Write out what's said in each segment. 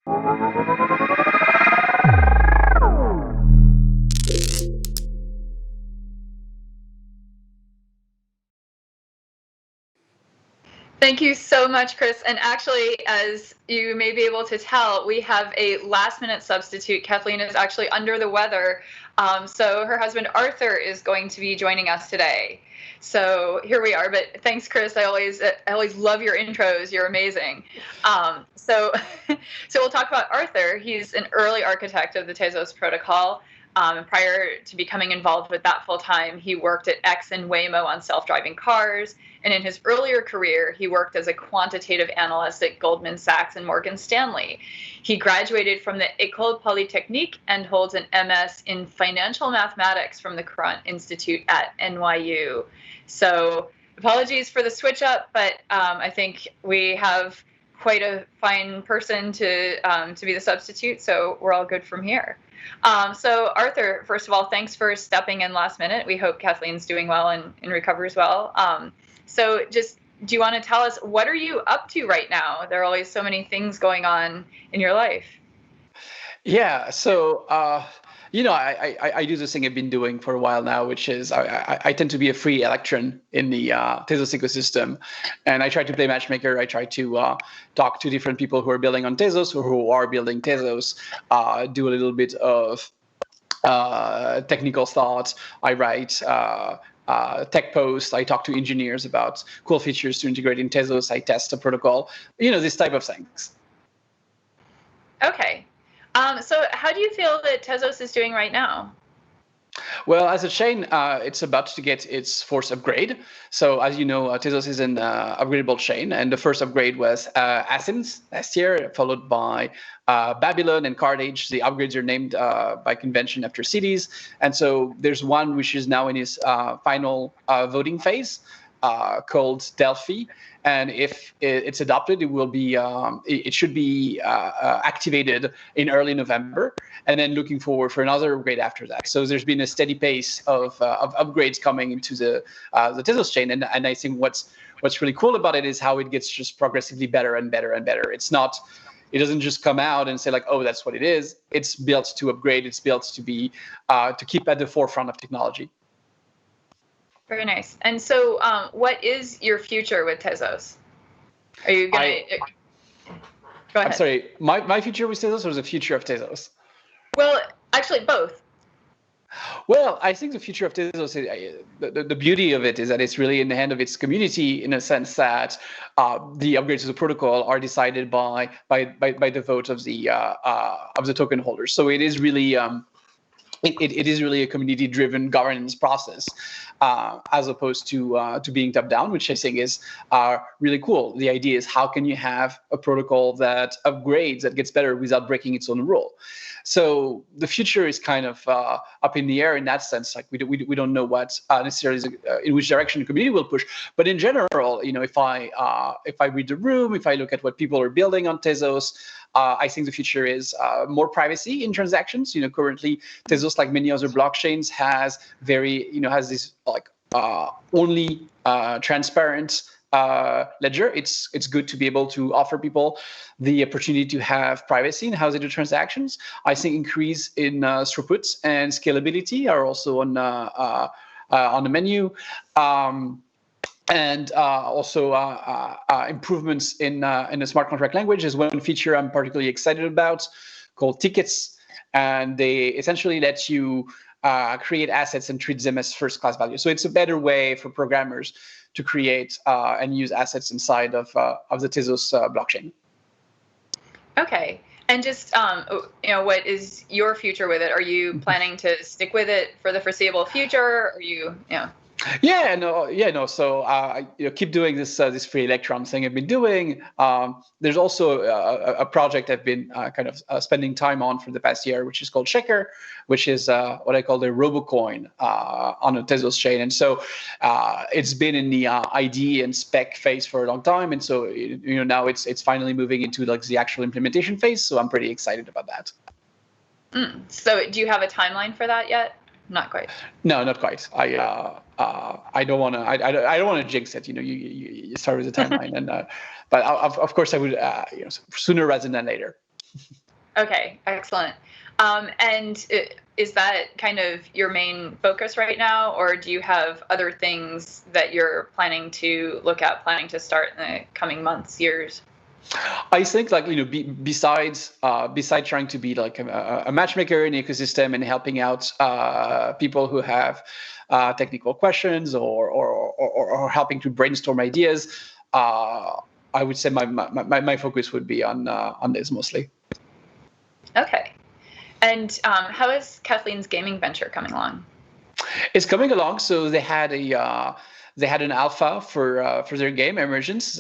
Thank you so much, Chris. And actually, as you may be able to tell, we have a last-minute substitute. Kathleen is actually under the weather, so her husband Arthur is going to be joining us today. So here we are. But thanks, Chris. I always love your intros. You're amazing. So we'll talk about Arthur. He's an early architect of the Tezos protocol. Prior to becoming involved with that full time, he worked at X and Waymo on self-driving cars. And in his earlier career, he worked as a quantitative analyst at Goldman Sachs and Morgan Stanley. He graduated from the École Polytechnique and holds an MS in financial mathematics from the Quant Institute at NYU. So apologies for the switch up, but I think we have quite a fine person to be the substitute, so we're all good from here. So Arthur, first of all, thanks for stepping in last minute. We hope Kathleen's doing well and recovers well. So just, do you want to tell us, what are you up to right now? There are always so many things going on in your life. Yeah, so I do this thing I've been doing for a while now, which is I tend to be a free electron in the Tezos ecosystem, and I try to play matchmaker. I try to talk to different people who are building on Tezos or who are building Tezos, do a little bit of technical thought. I write tech posts. I talk to engineers about cool features to integrate in Tezos. I test the protocol, this type of things. Okay. So how do you feel that Tezos is doing right now? Well, as a chain, it's about to get its fourth upgrade. So as you know, Tezos is an upgradable chain. And the first upgrade was Athens last year, followed by Babylon and Carthage. The upgrades are named by convention after cities. And so there's one which is now in its final voting phase, called Delphi. And if it's adopted, it will be it should be activated in early November, and then looking forward for another upgrade after that. So there's been a steady pace of upgrades coming into the Tezos chain, and I think what's really cool about it is how it gets just progressively better and better and better. It doesn't just come out and say like, oh, that's what it is. It's built to upgrade. It's built to be to keep at the forefront of technology. Very nice. And so what is your future with Tezos? Are you going to... Go ahead. I'm sorry, my future with Tezos or the future of Tezos? Well, actually, both. Well, I think the future of Tezos, the beauty of it is that it's really in the hand of its community, in a sense that the upgrades to the protocol are decided by the vote of the token holders. So it is really it is really a community-driven governance process, as opposed to being top-down, which I think is really cool. The idea is, how can you have a protocol that upgrades, that gets better without breaking its own rule? So the future is kind of up in the air in that sense. Like we don't know what necessarily in which direction the community will push. But in general, if I read the room, if I look at what people are building on Tezos, I think the future is more privacy in transactions. Currently Tezos, like many other blockchains, has this like only transparent ledger. It's good to be able to offer people the opportunity to have privacy in how they do transactions. I think increase in throughput and scalability are also on the menu. And also improvements in the smart contract language is one feature I'm particularly excited about, called tickets. And they essentially let you create assets and treat them as first-class value. So it's a better way for programmers to create and use assets inside of the Tezos blockchain. Okay. And just, what is your future with it? Are you planning to stick with it for the foreseeable future? Are you, Yeah, no. So keep doing this free electron thing I've been doing. There's also a project I've been kind of spending time on for the past year, which is called Checker, which is what I call the RoboCoin on a Tezos chain. And so it's been in the ID and spec phase for a long time, and so now it's finally moving into like the actual implementation phase. So I'm pretty excited about that. So do you have a timeline for that yet? Not quite. No, not quite. I don't want to. I don't want to jinx it. You start with the timeline, and but of course I would. Sooner rather than later. Okay, excellent. And is that kind of your main focus right now, or do you have other things that you're planning to look at, planning to start in the coming months, years? I think like besides trying to be like a matchmaker in the ecosystem and helping out people who have technical questions or helping to brainstorm ideas, I would say my focus would be on this mostly. Okay. And how is Kathleen's gaming venture coming along? It's coming along. So they had an alpha for their game Emergence,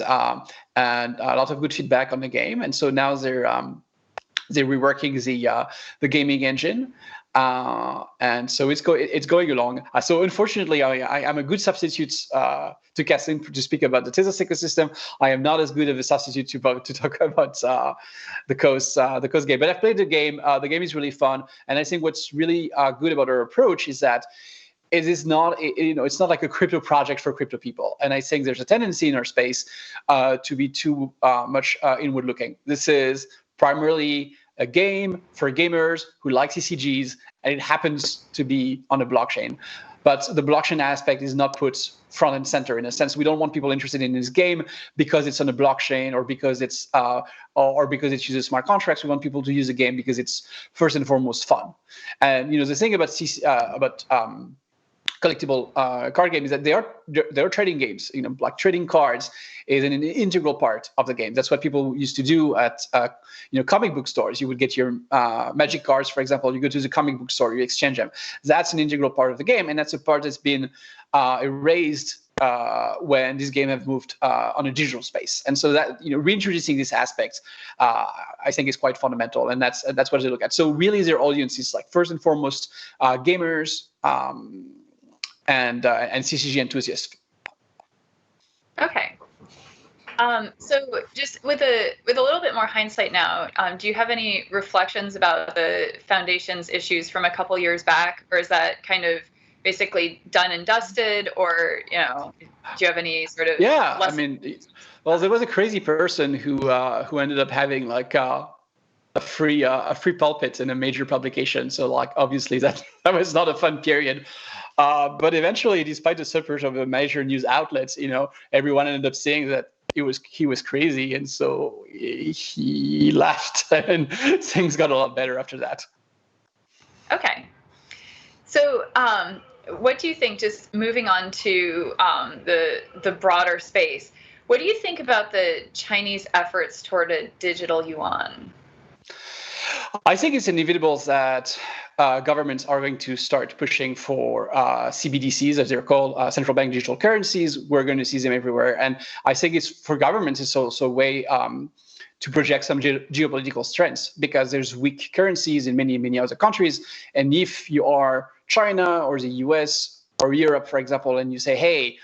and a lot of good feedback on the game. And so now they're reworking the gaming engine. And so it's going along. So unfortunately, I'm a good substitute to Kathleen to speak about the Tezos ecosystem. I am not as good of a substitute to talk about the Coast game. But I've played the game. The game is really fun, and I think what's really good about our approach is that it is not, it's not like a crypto project for crypto people. And I think there's a tendency in our space to be too much inward looking. This is primarily a game for gamers who like CCGs, and it happens to be on a blockchain. But the blockchain aspect is not put front and center. In a sense, we don't want people interested in this game because it's on a blockchain or because it's or because it uses smart contracts. We want people to use the game because it's first and foremost fun. And the thing about collectible card games is that they are trading games. Like trading cards is an integral part of the game. That's what people used to do at comic book stores. You would get your magic cards, for example. You go to the comic book store, you exchange them. That's an integral part of the game, and that's a part that's been erased when this game have moved on a digital space. And so that reintroducing this aspect, I think is quite fundamental, and that's what they look at. So really, their audience is like first and foremost gamers. And CCG enthusiasts. Okay. So just with a little bit more hindsight now, do you have any reflections about the foundation's issues from a couple years back, or is that kind of basically done and dusted, or do you have any sort of lessons? I mean, well, there was a crazy person who ended up having like a free pulpit in a major publication. So like obviously that was not a fun period. But eventually, despite the support of the major news outlets, everyone ended up saying that he was crazy, and so he left, and things got a lot better after that. Okay. So, what do you think? Just moving on to the broader space, what do you think about the Chinese efforts toward a digital yuan? I think it's inevitable that governments are going to start pushing for CBDCs, as they're called, central bank digital currencies. We're going to see them everywhere. And I think it's for governments, it's also a way to project some geopolitical strengths, because there's weak currencies in many other countries. And if you are China or the US or Europe, for example, and you say, hey,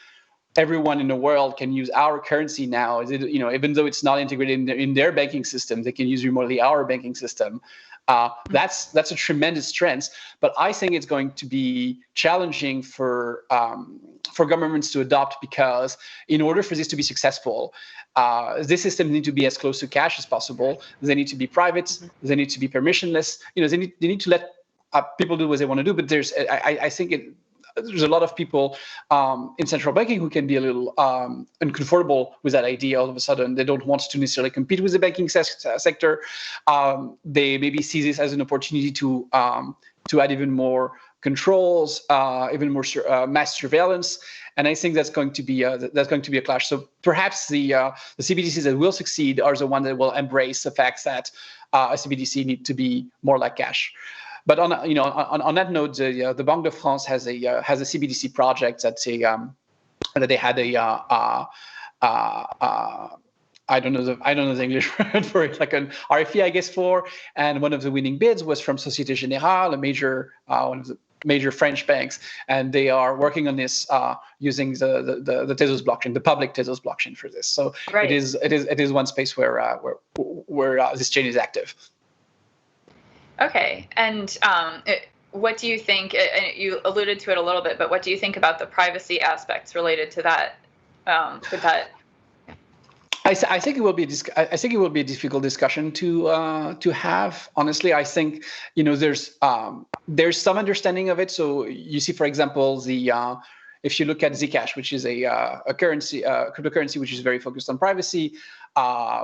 everyone in the world can use our currency now, even though it's not integrated in their banking system, they can use remotely our banking system. That's a tremendous strength, but I think it's going to be challenging for governments to adopt, because in order for this to be successful, this system needs to be as close to cash as possible. They need to be private. They need to be permissionless. They need to let people do what they want to do. But I think there's a lot of people in central banking who can be a little uncomfortable with that idea. All of a sudden, they don't want to necessarily compete with the banking sector. They maybe see this as an opportunity to add even more controls, even more mass surveillance, and I think that's going to be a clash. So perhaps the CBDCs that will succeed are the ones that will embrace the fact that a CBDC need to be more like cash. But on that note, the Banque de France has a CBDC project that they had I don't know the English word for it, like an RFP, I guess, for, and one of the winning bids was from Société Générale, one of the major French banks, and they are working on this using the Tezos blockchain, the public Tezos blockchain for this. So right. It is one space where this chain is active. Okay, and what do you think? You alluded to it a little bit, but what do you think about the privacy aspects related to that? I think it will be I think it will be a difficult discussion to have. Honestly, I think there's some understanding of it. So you see, for example, the if you look at Zcash, which is a currency, cryptocurrency, which is very focused on privacy,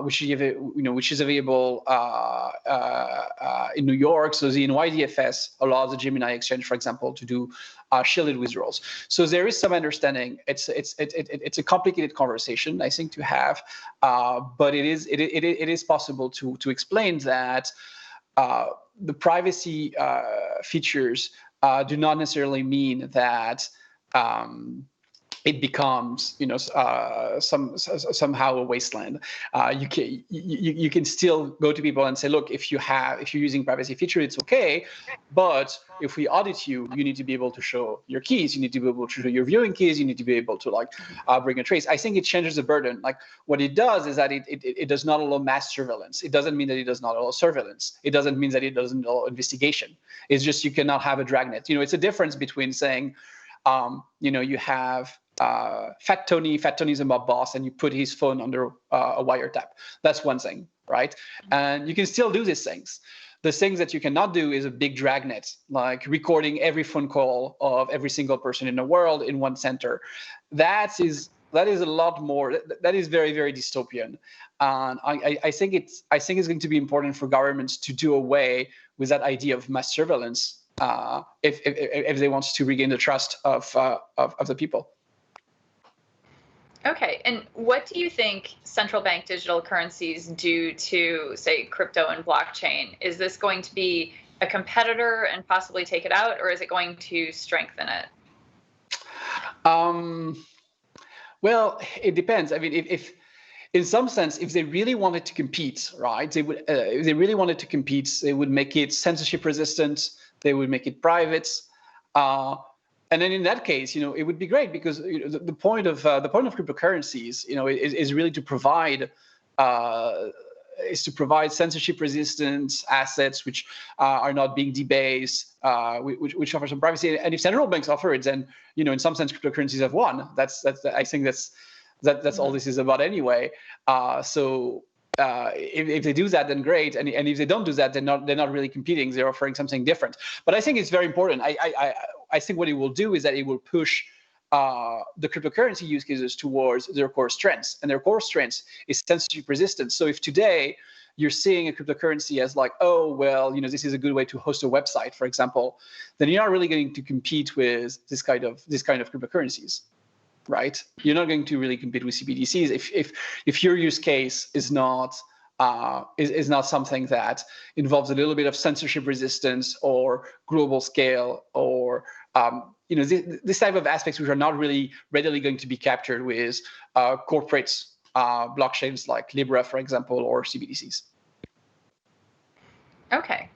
which is available in New York. So the NYDFS allows the Gemini exchange, for example, to do shielded withdrawals. So there is some understanding. It's a complicated conversation, I think, to have, but it is possible to explain that the privacy features do not necessarily mean that it becomes, somehow a wasteland. You can still go to people and say, look, if you're using privacy feature, it's okay, but if we audit you, you need to be able to show your keys, you need to be able to show your viewing keys, you need to be able to bring a trace. I think it changes the burden. Like what it does is that it does not allow mass surveillance. It doesn't mean that it does not allow surveillance. It doesn't mean that it doesn't allow investigation. It's just you cannot have a dragnet. It's a difference between saying, you have Fat Tony's a mob boss, and you put his phone under a wiretap. That's one thing, right? And you can still do these things. The things that you cannot do is a big dragnet, like recording every phone call of every single person in the world in one center. That is a lot more. That is very, very dystopian. And I think it's going to be important for governments to do away with that idea of mass surveillance if they want to regain the trust of the people. Okay, and what do you think central bank digital currencies do to, say, crypto and blockchain? Is this going to be a competitor and possibly take it out, or is it going to strengthen it? Well, it depends. I mean, if in some sense, if they really wanted to compete, right, they would. If they really wanted to compete, they would make it censorship resistant. They would make it private. And then in that case, it would be great, because the point of cryptocurrencies, is really to provide censorship-resistant assets which are not being debased, which offer some privacy. And if central banks offer it, then in some sense cryptocurrencies have won. I think that's all this is about anyway. So if they do that, then great. And if they don't do that, they're not really competing. They're offering something different. But I think it's very important. I think what it will do is that it will push the cryptocurrency use cases towards their core strengths. And their core strengths is censorship resistance. So if today you're seeing a cryptocurrency as like, oh, well, this is a good way to host a website, for example, then you're not really going to compete with this kind of cryptocurrencies. Right, you're not going to really compete with CBDCs if your use case is not something that involves a little bit of censorship resistance or global scale or this type of aspects which are not really readily going to be captured with corporate blockchains like Libra, for example, or CBDCs. Okay,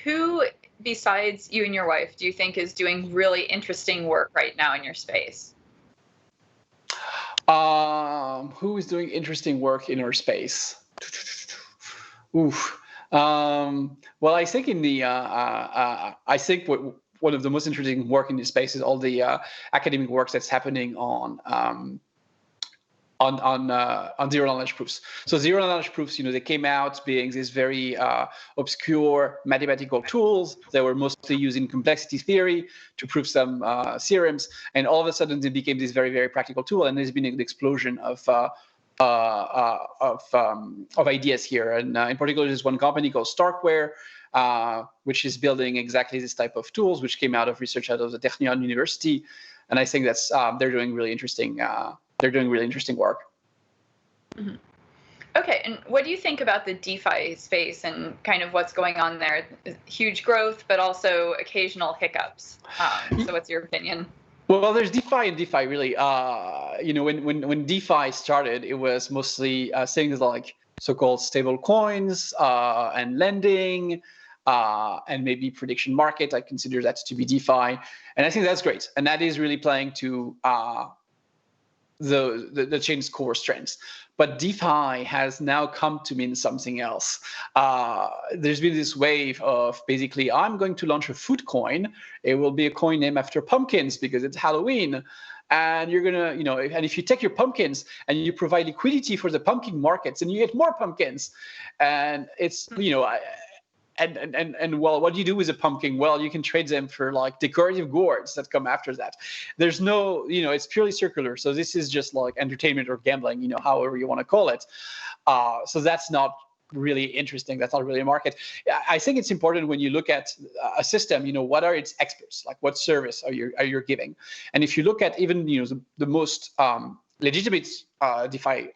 who besides you and your wife do you think is doing really interesting work right now in your space? Who is doing interesting work in our space? Oof. Well, I think one of the most interesting work in this space is all the academic work that's happening on zero knowledge proofs. So zero knowledge proofs, they came out being these very obscure mathematical tools that were mostly used in complexity theory to prove some theorems, and all of a sudden they became this very, very practical tool. And there's been an explosion of ideas here. And in particular, there's one company called Starkware, which is building exactly this type of tools, which came out of research out of the Technion University. And I think that's they're doing really interesting. They're doing really interesting work. Mm-hmm. Okay, and what do you think about the DeFi space and kind of what's going on there? Huge growth, but also occasional hiccups. So what's your opinion? Well, there's DeFi and DeFi, really. When DeFi started, it was mostly things like so-called stable coins and lending and maybe prediction market. I consider that to be DeFi. And I think that's great. And that is really playing to the chain's core strengths. But DeFi has now come to mean something else. There's been this wave of basically, I'm going to launch a food coin. It will be a coin named after pumpkins because it's Halloween. and you're gonna, and if you take your pumpkins and you provide liquidity for the pumpkin markets, and you get more pumpkins, and it's, and well, what do you do with a pumpkin? Well, you can trade them for like decorative gourds that come after that. There's no, it's purely circular. So this is just like entertainment or gambling, however you want to call it. So that's not really interesting. That's not really a market. I think it's important when you look at a system, what are its experts? Like, what service are you giving? And if you look at even, the most legitimate DeFi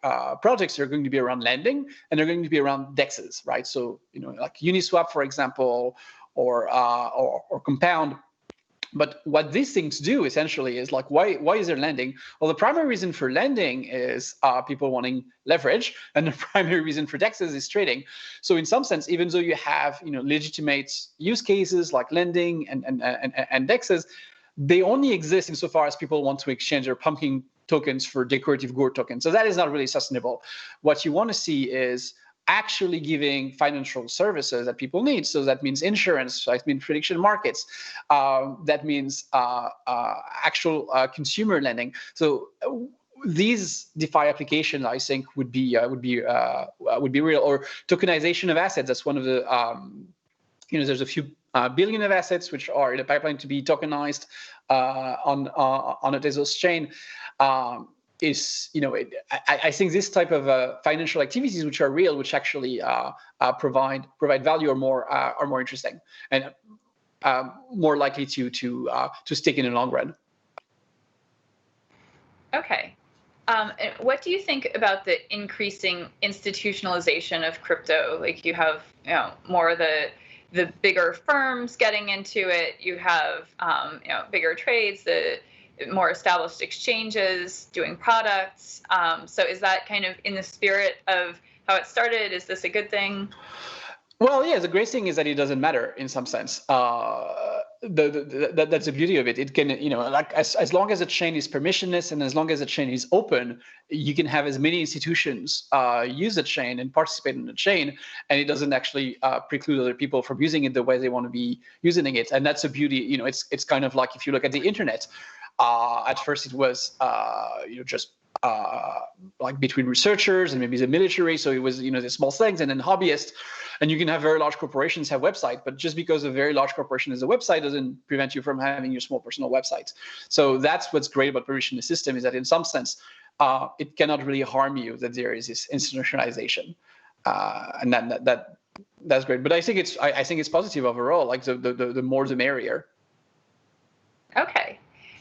projects are going to be around lending, and they're going to be around DEXs, right? So, like Uniswap, for example, or Compound. But what these things do essentially is like, why is there lending? Well, the primary reason for lending is people wanting leverage, and the primary reason for DEXs is trading. So in some sense, even though you have legitimate use cases like lending and DEXs, they only exist insofar as people want to exchange their pumpkin tokens for decorative gourd tokens. So that is not really sustainable. What you want to see is actually giving financial services that people need. So that means insurance, that means prediction markets, that means actual consumer lending. So these DeFi applications, I think, would be real. Or tokenization of assets. That's one of the there's a few billion of assets which are in the pipeline to be tokenized on a Tezos chain. I think this type of financial activities which are real, which actually provide value, are more interesting and more likely to stick in the long run. Okay. And what do you think about the increasing institutionalization of crypto? Like, you have more of the bigger firms getting into it. You have bigger trades, the more established exchanges doing products. So is that kind of in the spirit of how it started? Is this a good thing? Well, yeah, the great thing is that it doesn't matter in some sense. That's the beauty of it. It can, like as long as a chain is permissionless and as long as the chain is open, you can have as many institutions use the chain and participate in the chain, and it doesn't actually preclude other people from using it the way they want to be using it. And that's the beauty. It's kind of like if you look at the internet. At first, it was just like between researchers and maybe the military. So it was the small things, and then hobbyists. And you can have very large corporations have websites, but just because a very large corporation has a website doesn't prevent you from having your small personal website. So that's what's great about permissionless system, is that in some sense, it cannot really harm you that there is this institutionalization, and that's great. But I think it's positive overall. Like the more the merrier. Okay.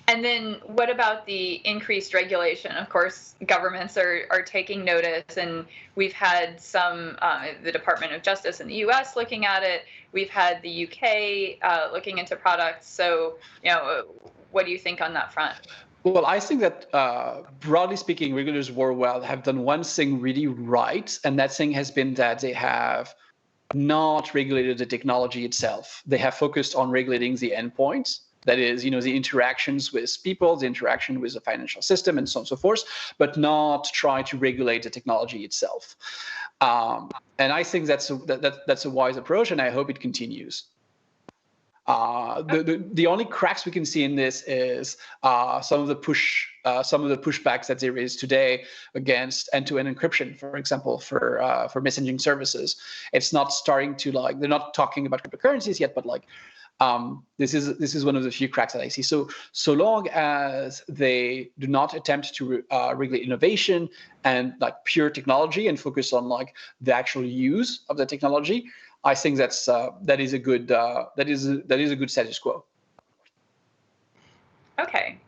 And then what about the increased regulation? Of course, governments are taking notice, and we've had some, the Department of Justice in the US looking at it. We've had the UK looking into products. So, what do you think on that front? Well, I think that broadly speaking, regulators worldwide have done one thing really right, and that thing has been that they have not regulated the technology itself. They have focused on regulating the endpoints. That is, the interactions with people, the interaction with the financial system, and so on and so forth, but not try to regulate the technology itself. And I think that's a wise approach, and I hope it continues. The only cracks we can see in this is some of the pushbacks that there is today against end-to-end encryption, for example, for messaging services. It's not starting to they're not talking about cryptocurrencies yet, but this is one of the few cracks that I see. So long as they do not attempt to regulate innovation and pure technology and focus on the actual use of the technology, I think that is a good status quo. Okay.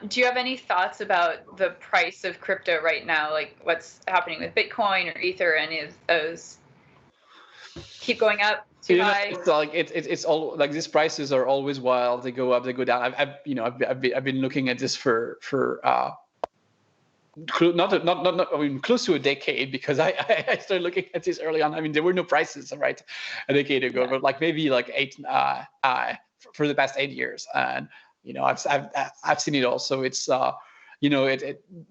Do you have any thoughts about the price of crypto right now? Like, what's happening with Bitcoin or Ether? Any of those keep going up? Too high? It's all like these prices are always wild. They go up, they go down. I've been looking at this for close to a decade, because I started looking at this early on. I mean, there were no prices right a decade ago, yeah. But maybe 8 for the past 8 years, and I've seen it all. So it's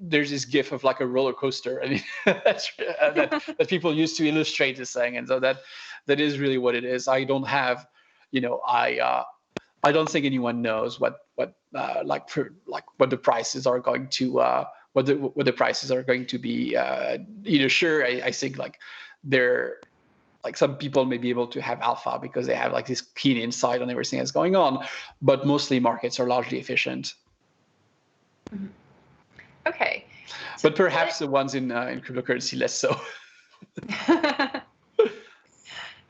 there's this gif of a roller coaster, and that people use to illustrate this thing, and so that is really what it is. I don't have, I don't think anyone knows what the prices are going to what the prices are going to be. Sure, I think like they're like some people may be able to have alpha because they have like this keen insight on everything that's going on, but mostly markets are largely efficient. Mm-hmm. Okay. But perhaps the ones in cryptocurrency less so.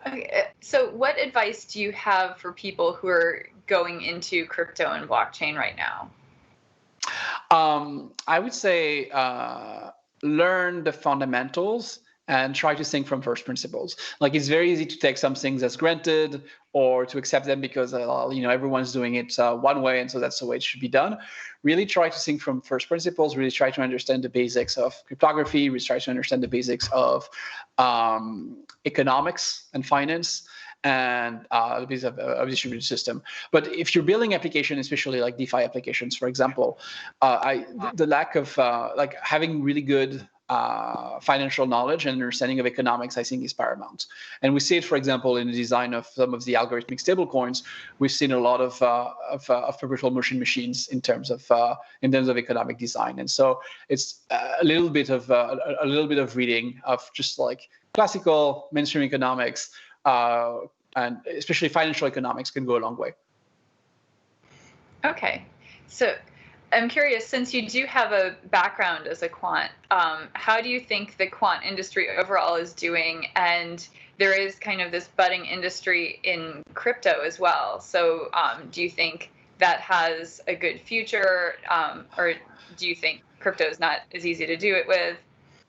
Okay. So what advice do you have for people who are going into crypto and blockchain right now? I would say learn the fundamentals and try to think from first principles. Like it's very easy to take some things as granted or to accept them because everyone's doing it one way and so that's the way it should be done. Really try to think from first principles. Really try to understand the basics of cryptography. Really try to understand the basics of economics and finance and the basics of a distributed system. But if you're building applications, especially like DeFi applications, for example, the lack of like having really good financial knowledge and understanding of economics, I think, is paramount. And we see it, for example, in the design of some of the algorithmic stablecoins. We've seen a lot of perpetual motion machines in terms of economic design. And so it's a little bit of reading of just like classical mainstream economics, and especially financial economics can go a long way. Okay, so I'm curious, since you do have a background as a quant, how do you think the quant industry overall is doing? And there is kind of this budding industry in crypto as well. So do you think that has a good future, or do you think crypto is not as easy to do it with?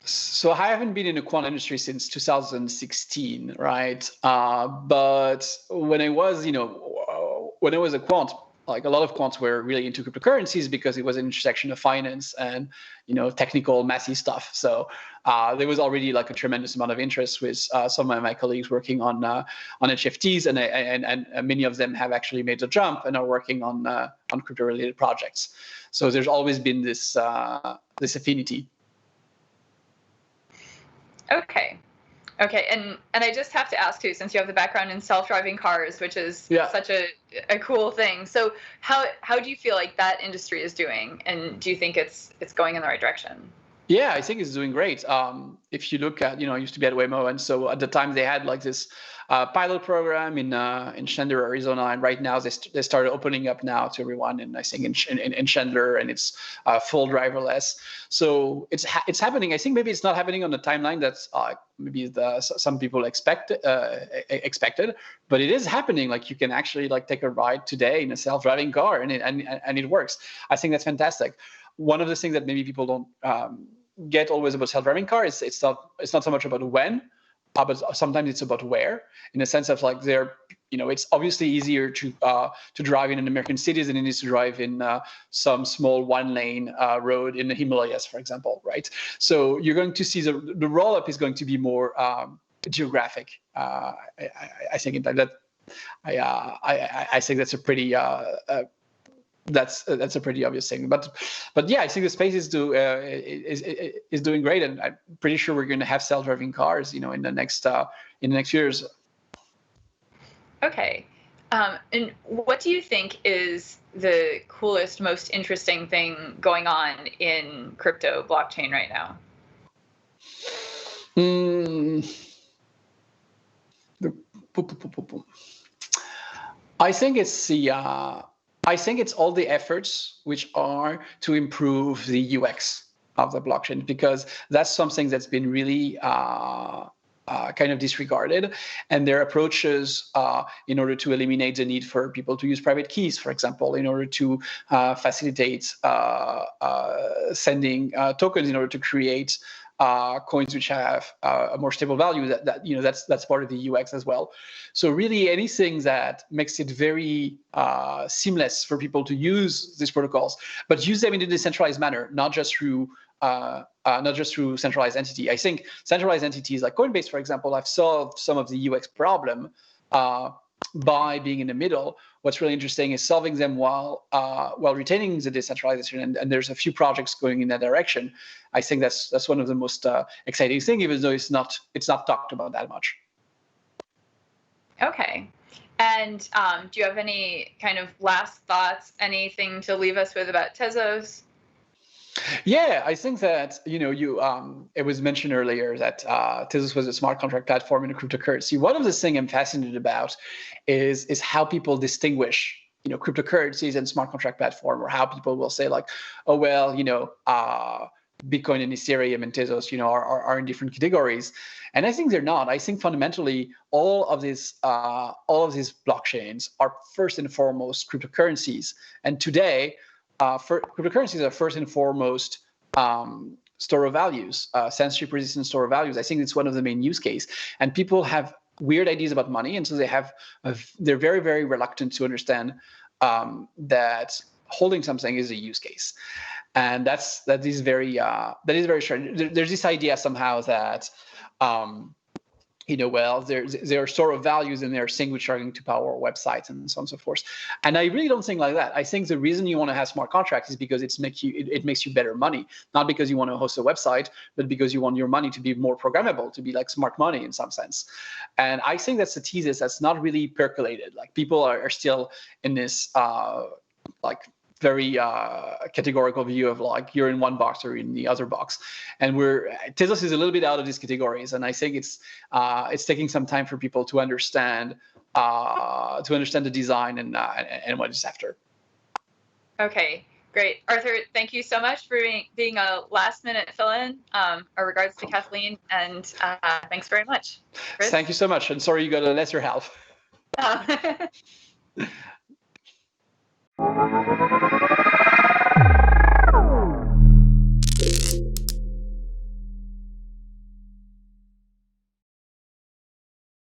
So I haven't been in the quant industry since 2016, right? But when I was a quant, like a lot of quants were really into cryptocurrencies because it was an intersection of finance and technical, messy stuff. So there was already like a tremendous amount of interest with some of my colleagues working on HFTs, and many of them have actually made the jump and are working on crypto-related projects. So there's always been this affinity. Okay, and I just have to ask too, since you have the background in self-driving cars, which is such a cool thing. So how do you feel like that industry is doing, and do you think it's going in the right direction? Yeah, I think it's doing great. If you look at, I used to be at Waymo, and so at the time they had like this pilot program in Chandler, Arizona, and right now they started opening up now to everyone, and I think in Chandler, and it's full driverless. So it's happening. I think maybe it's not happening on the timeline that's maybe some people expected, but it is happening. Like you can actually like take a ride today in a self-driving car, and it works. I think that's fantastic. One of the things that maybe people don't get always about self-driving cars, it's not so much about when, but sometimes it's about where, in the sense of like it's obviously easier to drive in an American cities than it is to drive in some small one-lane road in the Himalayas, for example, right? So you're going to see the roll-up is going to be more geographic. I think that I think that's a pretty that's a pretty obvious thing, but yeah, I think the space is doing great, and I'm pretty sure we're going to have self-driving cars, in the next years. Okay, and what do you think is the coolest, most interesting thing going on in crypto blockchain right now? I think it's all the efforts which are to improve the UX of the blockchain, because that's something that's been really kind of disregarded. And their approaches in order to eliminate the need for people to use private keys, for example, in order to facilitate sending tokens in order to create coins which have a more stable value, that's part of the UX as well. So really anything that makes it very seamless for people to use these protocols, but use them in a decentralized manner, not just through centralized entity. I think centralized entities like Coinbase, for example, have solved some of the UX problem by being in the middle. What's really interesting is solving them while retaining the decentralization, and there's a few projects going in that direction. I think that's one of the most exciting things, even though it's not talked about that much. Okay. And do you have any kind of last thoughts, anything to leave us with about Tezos? Yeah, I think that it was mentioned earlier that Tezos was a smart contract platform in a cryptocurrency. One of the things I'm fascinated about is how people distinguish cryptocurrencies and smart contract platform, or how people will say like, oh well, Bitcoin and Ethereum and Tezos, are in different categories, and I think they're not. I think fundamentally all of these blockchains are first and foremost cryptocurrencies, and today, cryptocurrencies are first and foremost store of values, censorship-resistant store of values. I think it's one of the main use case, and people have weird ideas about money, and so they're very, very reluctant to understand that holding something is a use case. And that is very strange. There's this idea somehow that there are store of values and there are things which are going to power websites and so on and so forth. And I really don't think like that. I think the reason you want to have smart contracts is because it makes you better money, not because you want to host a website, but because you want your money to be more programmable, to be like smart money in some sense. And I think that's a thesis that's not really percolated. Like people are still in this very categorical view of like you're in one box or in the other box, and Tezos is a little bit out of these categories, and I think it's taking some time for people to understand the design and what it's after. Okay, great, Arthur. Thank you so much for being a last-minute fill-in. Our regards to Kathleen, and thanks very much. Chris? Thank you so much, and sorry you got a lesser half. Oh.